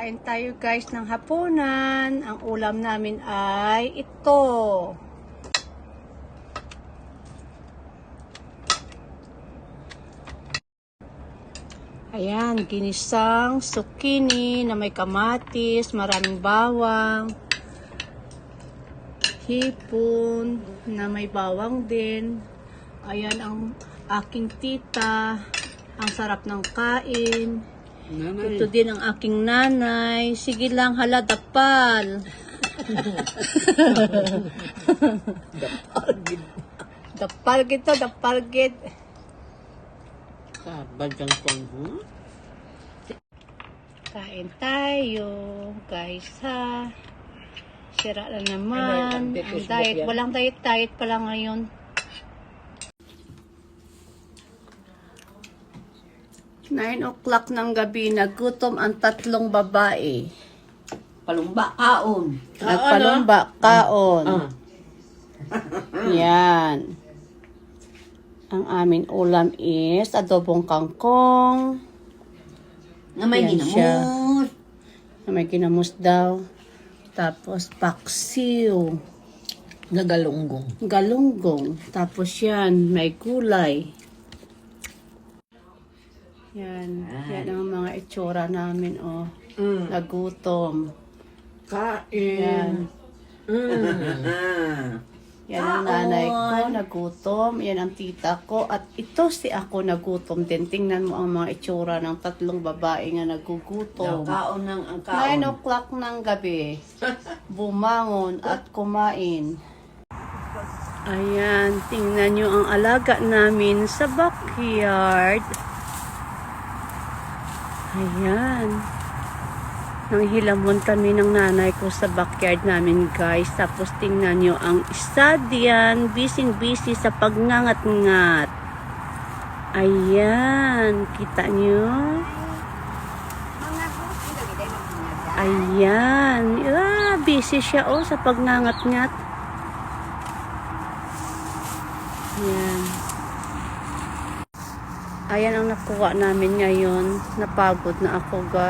Kain tayo guys ng hapunan. Ang ulam namin ay ito. Ayan, ginisang zucchini na may kamatis, maraming bawang, hipon na may bawang din. Ayan ang aking tita. Ang sarap ng kain. Nanay. Ito din ang aking nanay. Sige lang, hala, dapal. Dapal gito, dapal git. Sabad kang pangho. Kain tayo, guys, ha. Sira na naman. Ang diet, walang diet pala ngayon. Nine o'clock ng gabi, nagutom ang tatlong babae. Palumba, kaon. Nagpalumba, kaon. Yan. Ang aming ulam is adobong kangkong. Na may Yan siya. ginamos. Na may ginamos daw. Tapos paksiw. Nagalunggong. Galunggong. Tapos yan, may gulay. Yan. Yan ang mga itsura namin, oh. Nagutom. Kain. Yan. Yan ang nanay ko, nagutom. Yan ang tita ko. At ito si ako nagutom din. Tingnan mo ang mga itsura ng tatlong babae nga nagugutom. Kaon ng ang 9 kaon. o'clock ng gabi. Bumangon at kumain. Ayan, tingnan nyo ang alaga namin sa backyard. Ayan. Nanghilamon kami ng nanay ko sa backyard namin, guys. Tapos tingnan nyo ang isa diyan. Busy sa pagngangat-ngat. Ayan. Kita nyo? Ayan. Busy siya, oh, sa pagngangat-ngat. Ayan. Ayan ang nakuha namin ngayon. Napagod na ako, guys.